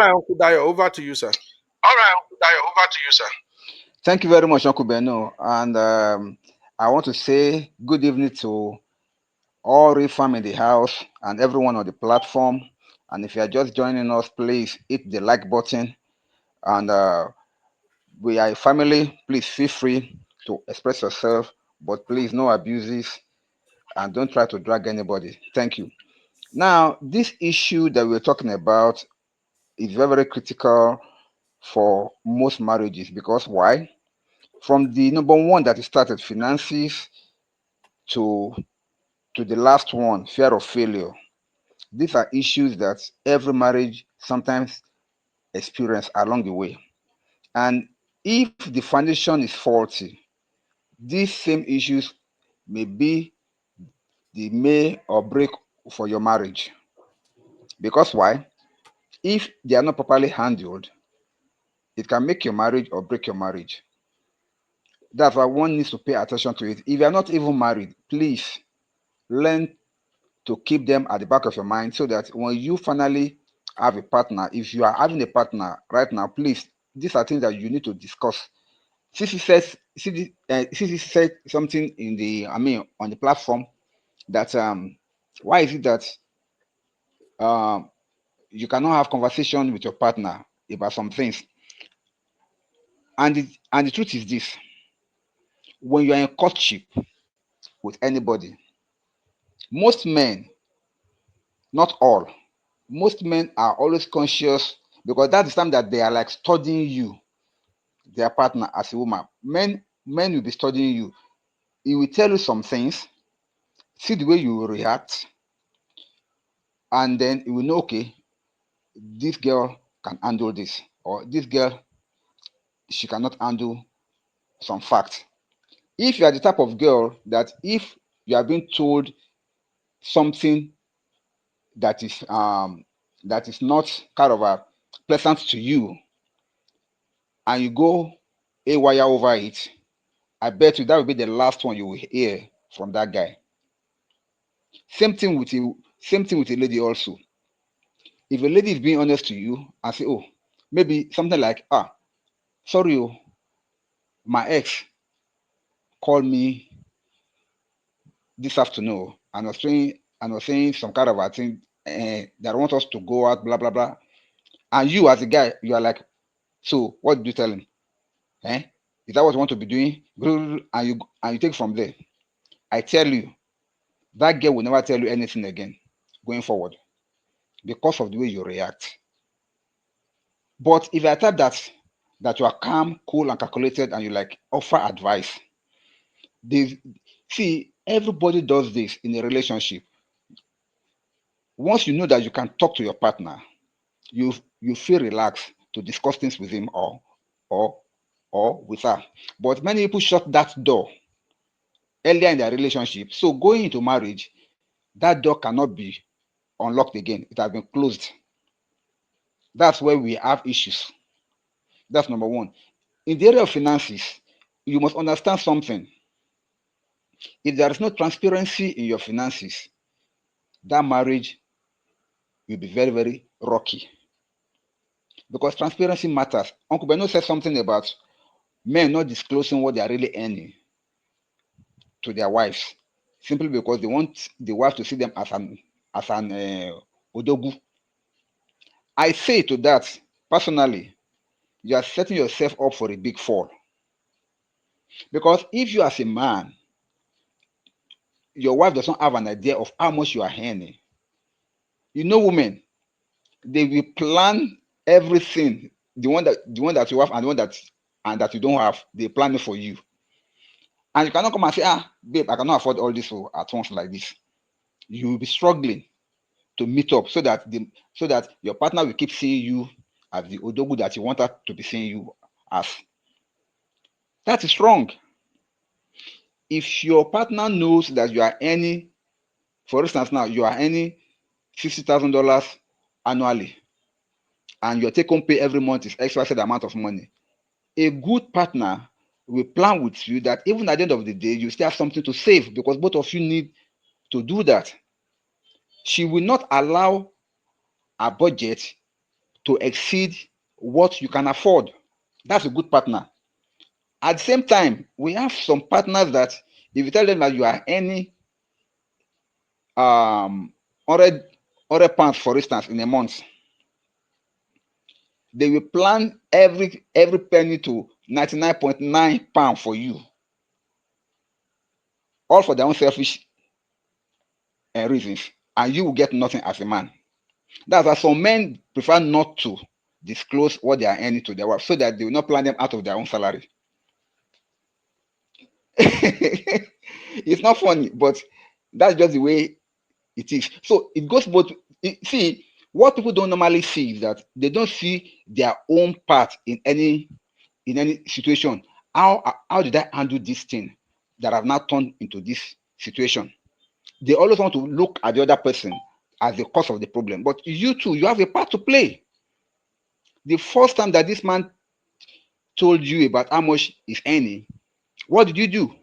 right, Uncle Dayo, over to you, sir. All right, Uncle Dayo, over to you, sir. Thank you very much, Uncle Beno. And I want to say good evening to all Refam in the house and everyone on the platform. And if you are just joining us, please hit the like button. And we are a family. Please feel free to express yourself, but please no abuses and don't try to drag anybody. Thank you. Now, this issue that we're talking about is very, very critical for most marriages because why? From the number one that it started, finances, to the last one, fear of failure. These are issues that every marriage sometimes experience along the way. And if the foundation is faulty, these same issues may be the make or break for your marriage. Because why? If they are not properly handled, it can make your marriage or break your marriage. That's why one needs to pay attention to it. If you are not even married, please learn to keep them at the back of your mind so that when you finally have a partner, if you are having a partner right now, please, these are things that you need to discuss. Sisi said something in the, I mean, on the platform that why is it that um, you cannot have conversation with your partner about some things? And the truth is this: when you are in courtship with anybody, most men, not all, most men are always conscious because that's the time that they are like studying you, their partner as a woman. Men will be studying you. He will tell you some things, see the way you will react, and then he will know, okay, this girl can handle this, or this girl, she cannot handle some facts. If you are the type of girl that if you are being told something that is not kind of a pleasant to you, and you go haywire over it, I bet you that will be the last one you will hear from that guy. Same thing with you. Same thing with a lady also. If a lady is being honest to you and say, "Oh, maybe something like, sorry, oh, my ex called me this afternoon and was saying some kind of a thing that want us to go out, blah blah blah." And you, as a guy, you are like, "So, what did you tell him? Eh? Is that what you want to be doing?" And you take from there. I tell you, that girl will never tell you anything again going forward because of the way you react. But if you're type that you are calm, cool, and calculated, and you like offer advice, they see everybody does this in a relationship. Once you know that you can talk to your partner, you feel relaxed to discuss things with him or or with her. But many people shut that door earlier in their relationship. So going into marriage, that door cannot be unlocked again. It has been closed. That's where we have issues. That's number one. In the area of finances, you must understand something. If there is no transparency in your finances, that marriage will be very, very rocky because transparency matters. Uncle Beno said something about men not disclosing what they are really earning to their wives simply because they want the wife to see them as an odogu. I say to that personally, you are setting yourself up for a big fall because if you as a man, your wife doesn't have an idea of how much you are earning. You know, women, they will plan everything. The one that you have and the one that you don't have, they plan it for you. And you cannot come and say, babe, I cannot afford all this at once like this. You will be struggling to meet up so that your partner will keep seeing you as the odogu that you want her to be seeing you as. That is wrong. If your partner knows that you are earning, for instance, now you are earning $50,000 annually, and your take-home pay every month is XYZ amount of money, a good partner will plan with you that even at the end of the day, you still have something to save because both of you need to do that. She will not allow her budget to exceed what you can afford. That's a good partner. At the same time, we have some partners that if you tell them that you are earning 100 pounds, for instance, in a month, they will plan every penny to 99.9 pounds for you, all for their own selfish reasons, and you will get nothing as a man. That's why some men prefer not to disclose what they are earning to their wife so that they will not plan them out of their own salary. It's not funny, but that's just the way it is. So it goes both. See, what people don't normally see is that they don't see their own part in any situation. How did I handle this thing that I've now turned into this situation? They always want to look at the other person as the cause of the problem. But you too, you have a part to play. The first time that this man told you about how much he's earning, what did you do?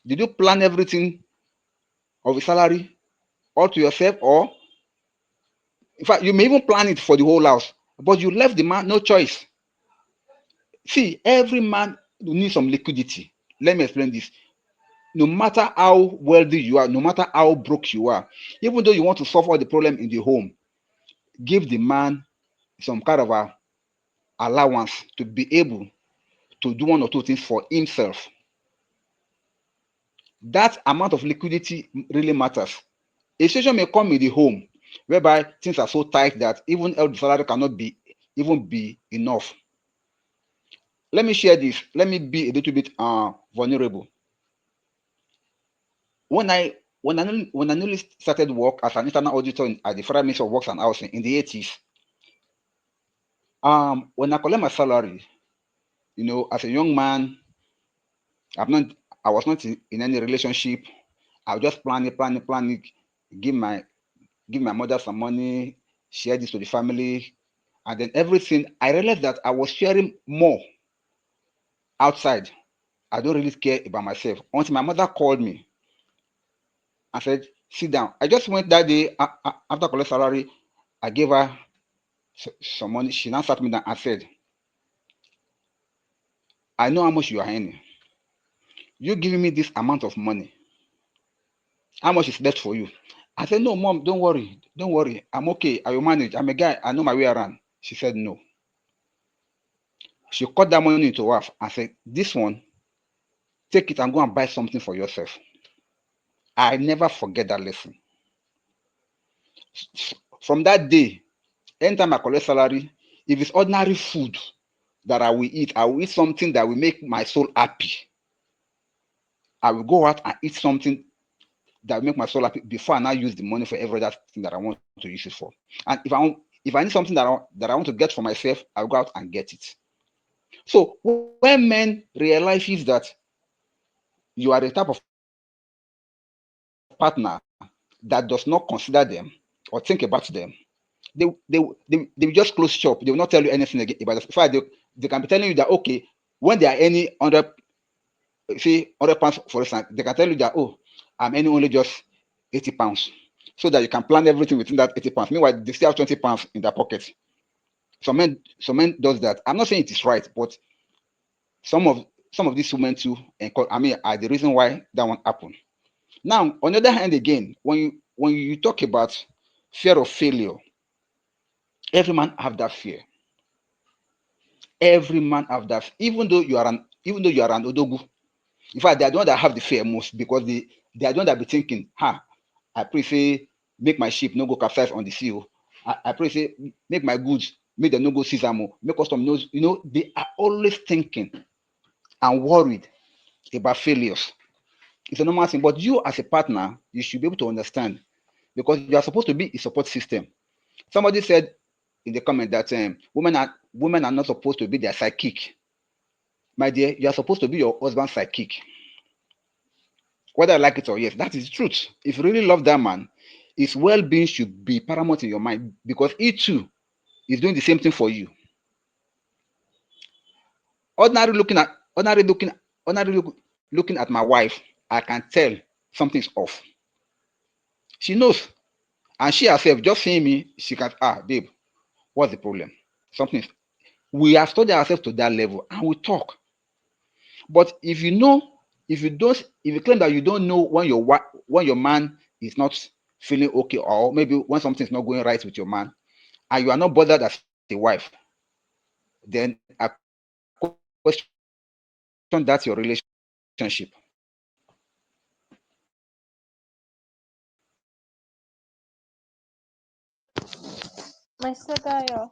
Did you plan everything of his salary all to yourself? Or in fact, you may even plan it for the whole house, but you left the man no choice. See, every man needs some liquidity. Let me explain this. No matter how wealthy you are, no matter how broke you are, even though you want to solve all the problem in the home, give the man some kind of a allowance to be able to do one or two things for himself. That amount of liquidity really matters. A situation may come in the home whereby things are so tight that even the salary cannot be even be enough. Let me share this. Let me be a little bit vulnerable. When I when I newly started work as an internal auditor at the Federal Ministry of Works and Housing in the 80s, when I collect my salary, as a young man, I've not I was not in any relationship. I was just planning, give my give my mother some money, share this to the family, and then everything. I realized that I was sharing more outside. I don't really care about myself until my mother called me and said, "Sit down." I just went that day after collect salary. I gave her some money. She now sat me down and said, "I know how much you are earning. You giving me this amount of money. How much is left for you?" I said, "No, mom, don't worry. Don't worry. I'm okay. I will manage. I'm a guy. I know my way around." She said, "No." She cut that money into half and said, "This one, take it and go and buy something for yourself." I never forget that lesson. From that day, anytime I collect salary, if it's ordinary food that I will eat something that will make my soul happy. I will go out and eat something that will make my soul happy before I now use the money for every other thing that I want to use it for. And if I need something that I want to get for myself, I'll go out and get it. So when men realizes that you are the type of partner that does not consider them or think about them, they will just close shop. They will not tell you anything again about this. In fact, they can be telling you that okay, when they are any 100 pounds, for instance, they can tell you that, oh, I'm earning only just 80 pounds, so that you can plan everything within that 80 pounds. Meanwhile, they still have 20 pounds in their pocket. Some men does that. I'm not saying it is right, but some of some of these women too, I mean, are the reason why that one happened. Now, on the other hand, again, when you talk about fear of failure, every man have that fear. Every man have that. Even though you are an odogu, in fact, they are the one that have the fear most because they are the one that be thinking, ha, I pray say make my ship no go capsize on the sea. Oh. I pray say make my goods make them no go seize am. Oh. Make custom knows. They are always thinking and worried about failures. It's a normal thing. But you as a partner, you should be able to understand because you are supposed to be a support system. Somebody said in the comment that women are not supposed to be their sidekick. My dear, you are supposed to be your husband's sidekick. Whether I like it or yes, that is the truth. If you really love that man, his well-being should be paramount in your mind because he too is doing the same thing for you. Ordinary looking at ordinary looking at my wife, I can tell something's off. She knows, and she herself just seeing me, she can babe, What's the problem? Something is, we have studied ourselves to that level and we talk. But if you know, if you don't, if you claim that you don't know when when your man is not feeling okay, or maybe when something's not going right with your man, and you are not bothered as a wife, then I question that's your relationship. Mr. Dayo.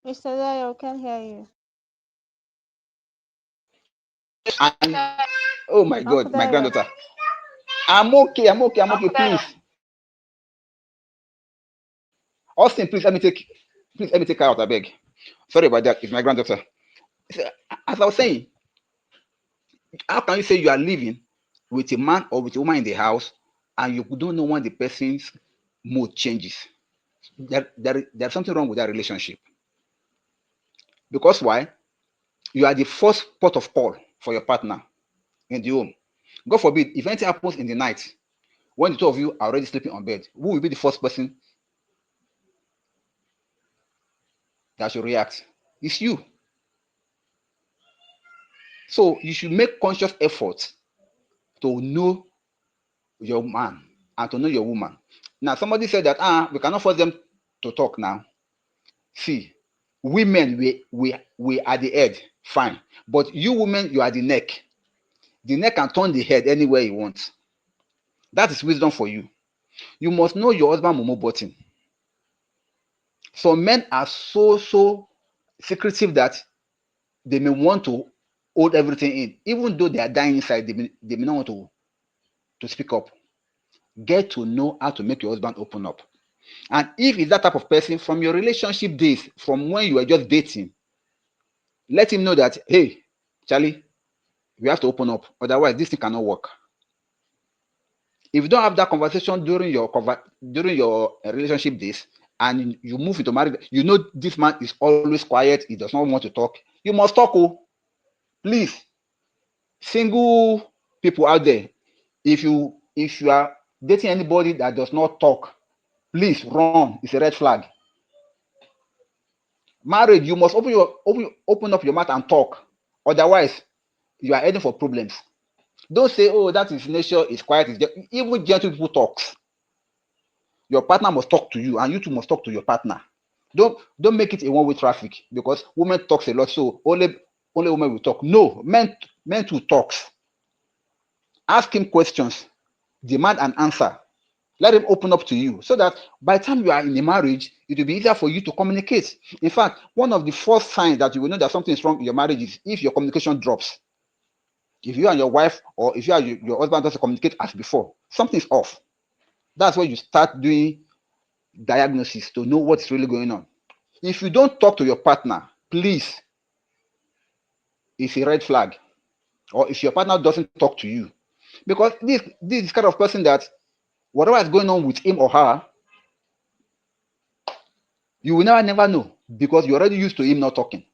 Mr. Dayo, can hear you. And oh my God, Uncle my Dayo. granddaughter, I'm okay, I'm okay, I'm okay. Please, Austin, please let me take her out. I beg. Sorry about that. It's my granddaughter. So, as I was saying, how can you say you are living with a man or with a woman in the house and you don't know when the person's mood changes? There's something wrong with that relationship. Because why? You are the first port of call for your partner in the home. God forbid, if anything happens in the night, when the two of you are already sleeping on bed, who will be the first person that should react? It's you. So you should make conscious effort to know your man and to know your woman. Now, somebody said that we cannot force them to talk now. See, women, we are the head, fine. But you women, you are the neck. The neck can turn the head anywhere you want. That is wisdom for you. You must know your husband Momo button. Some men are so secretive that they may want to hold everything in, even though they are dying inside. They may not want to speak up. Get to know how to make your husband open up. And if he's that type of person from your relationship days, from when you were just dating, let him know that, hey, Charlie, we have to open up. Otherwise, this thing cannot work. If you don't have that conversation during your relationship days, and you move into marriage, you know this man is always quiet. He does not want to talk. You must talk. Oh, please, single people out there, if you are dating anybody that does not talk, please run. It's a red flag. Marriage, you must open up your mouth and talk. Otherwise, you are heading for problems. Don't say, oh, that is nature, is quiet. Even gentle people talks. Your partner must talk to you, and you too must talk to your partner. Don't make it a one-way traffic, because women talks a lot, so only women will talk. No, men too talks. Ask him questions, demand an answer. Let him open up to you, so that by the time you are in a marriage, it will be easier for you to communicate. In fact, one of the first signs that you will know that something is wrong in your marriage is if your communication drops. If you and your wife, or if you and your husband doesn't communicate as before, something's off. That's where you start doing diagnosis to know what's really going on. If you don't talk to your partner, please, it's a red flag. Or if your partner doesn't talk to you, because this is kind of person that whatever is going on with him or her, you will never know, because you're already used to him not talking.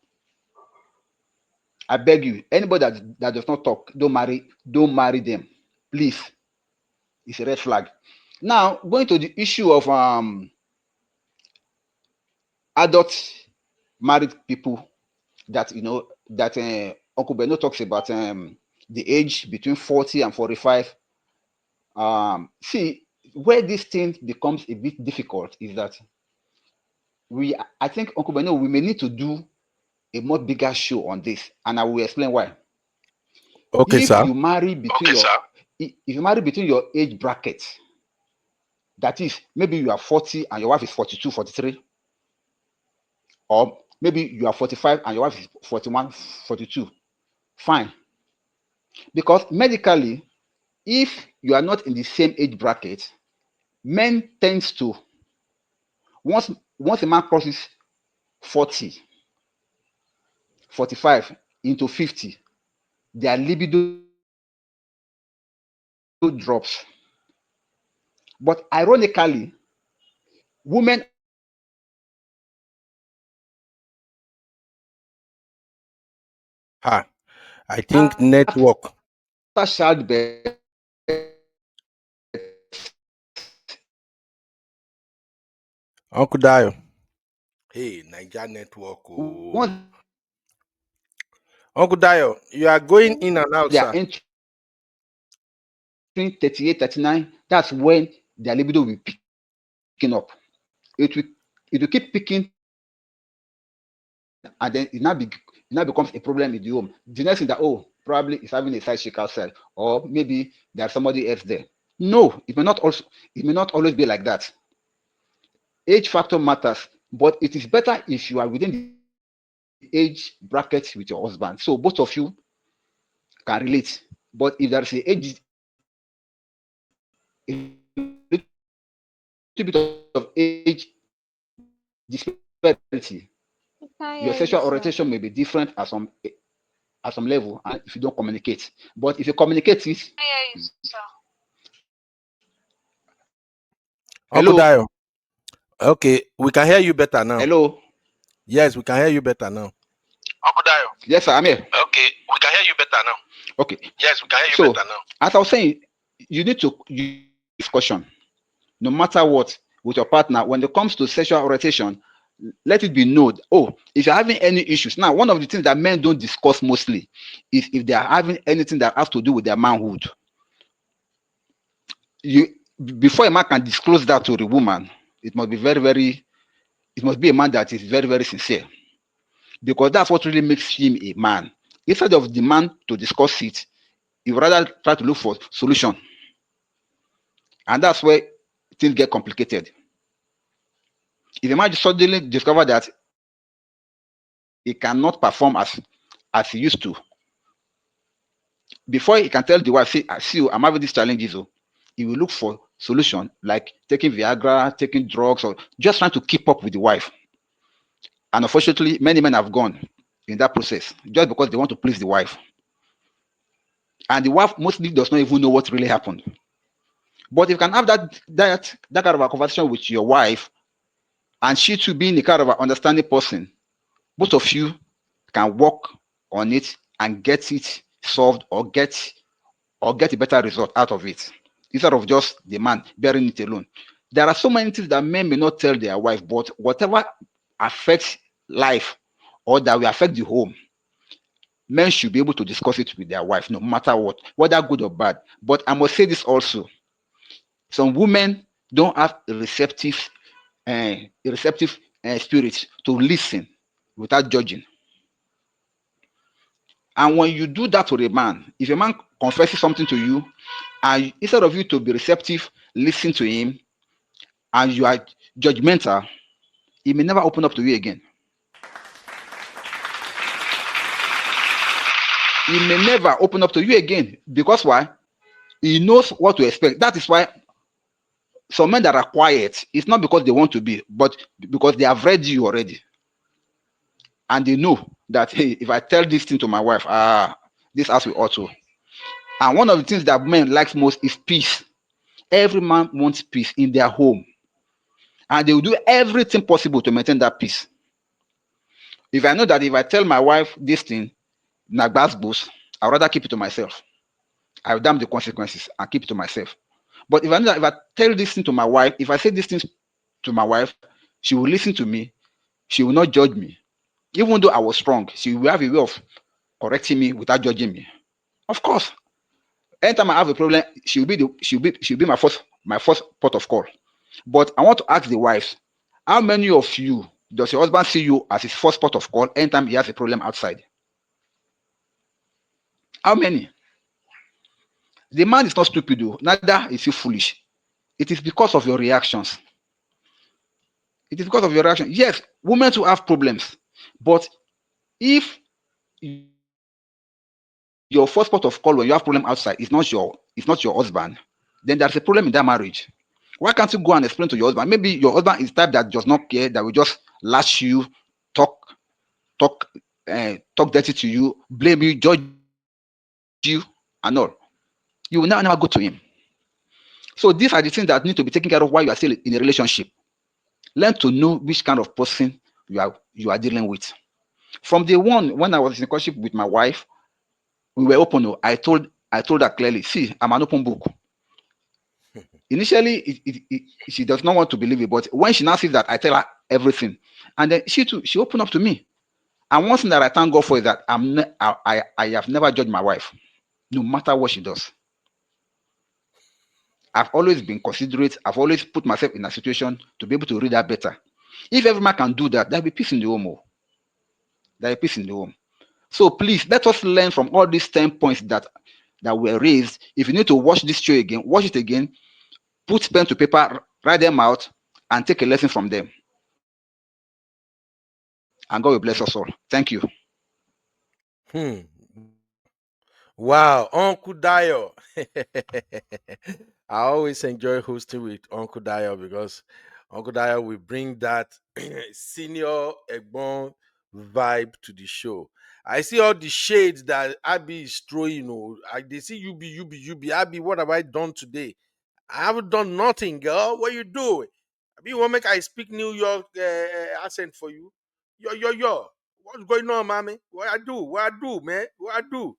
I beg you, anybody that does not talk, don't marry them, please. It's a red flag. Now, going to the issue of adult married people, that that Uncle Beno talks about, the age between 40 and 45. See, where this thing becomes a bit difficult is that I think, Uncle Beno, we may need to do a much bigger show on this, and I will explain why. Okay, If sir. you marry between if you marry between your age brackets, that is, maybe you are 40 and your wife is 42, 43, or maybe you are 45 and your wife is 41, 42, fine. Because medically, if you are not in the same age bracket, men tends to, once once a man crosses 40, 45 into 50, their libido drops. But ironically, women are more likely to have Ha. I think network. after childbirth. Uncle Dio. Hey, Niger network. Once Oh. Uncle Dio, you are going in and out, they are sir. entering 38, 39, that's when their libido will be picking up. It will it will keep picking, and then it now becomes a problem in the home. The next thing that, oh, probably is having a side chick outside, or maybe there's somebody else there. No, it may not always be like that. Age factor matters, but it is better if you are within the age bracket with your husband. So both of you can relate. But if there is a little bit of age disparity, your sexual We orientation may can't be hear you, different sir. at some level, and if you don't communicate. But if you communicate it, Uncle hello, Dio. Okay, we can hear you better now. hello, Yes, we can hear you better now. Uncle Dayo. Yes, sir, I'm here. Okay, we can hear you better now. Okay. Yes, we can hear you so, better now. As I was saying, you need to have this discussion, no matter what, with your partner. When it comes to sexual orientation, let it be known. Oh, if you're having any issues, now one of the things that men don't discuss mostly is if they are having anything that has to do with their manhood. You Before a man can disclose that to the woman, it must be it must be a man that is very, very sincere, because that's what really makes him a man. Instead of the man to discuss it, he would rather try to look for solution, and that's where things get complicated. If a man suddenly discover that he cannot perform as he used to, before he can tell the wife, see, I'm having these challenges, oh, he will look for solution like taking Viagra, taking drugs, or just trying to keep up with the wife. And unfortunately, many men have gone in that process just because they want to please the wife. And the wife mostly does not even know what really happened. But if you can have that kind of a conversation with your wife, and she too being the kind of an understanding person, both of you can work on it and get it solved, or get a better result out of it, instead of just the man bearing it alone. There are so many things that men may not tell their wife, but whatever affects life or that will affect the home, men should be able to discuss it with their wife, no matter what, whether good or bad. But I must say this also: some women don't have a receptive spirit to listen without judging. And when you do that to a man, if a man confesses something to you, and instead of you to be receptive, listen to him, and you are judgmental, he may never open up to you again. He may never open up to you again, because why? He knows what to expect. That is why some men that are quiet, it's not because they want to be, but because they have read you already, and they know that, hey, if I tell this thing to my wife, this house will also. And one of the things that men likes most is peace. Every man wants peace in their home, and they will do everything possible to maintain that peace. If I know that if I tell my wife this thing, nagbasbos, I'd rather keep it to myself. I'll damn the consequences and keep it to myself. But if I know that if I tell this thing to my wife, if I say these things to my wife, she will listen to me. She will not judge me. Even though I was wrong, she will have a way of correcting me without judging me. Of course, anytime I have a problem, she'll be my first port of call. But I want to ask the wives, how many of you does your husband see you as his first port of call anytime he has a problem outside? How many? The man is not stupid, though. Neither is he foolish. It is because of your reactions. It is because of your reaction. Yes, women too have problems, but if your first port of call when you have problem outside is not your husband, then there's a problem in that marriage. Why can't you go and explain to your husband? Maybe your husband is the type that does not care, that will just lash you, talk, talk, talk dirty to you, blame you, judge you, and all. You will never go to him. So these are the things that need to be taken care of while you are still in a relationship. Learn to know which kind of person you are dealing with. From day one, when I was in a courtship with my wife, we were open. Oh, I told her clearly, see, I'm an open book. Initially, she does not want to believe it, but when she now sees that I tell her everything, And then she too, she opened up to me. And one thing that I thank God for is that I have never judged my wife, no matter what she does. I've always been considerate. I've always put myself in a situation to be able to read her better. If every man can do that, there'll be peace in the home. There'll be peace in the home. So please let us learn from all these 10 points that were raised. If you need to watch this show again, watch it again, put pen to paper, write them out, and take a lesson from them. And God will bless us all. Thank you. Wow, Uncle Dio. I always enjoy hosting with Uncle Dio because Uncle Dio will bring that senior Egbon vibe to the show. I see all the shades that Abby is throwing. They see you be Abby. What have I done today? I haven't done nothing, girl. What you doing? Abby, you want make I speak New York accent for you? Yo. What's going on, mommy? What I do, man? What I do?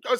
Just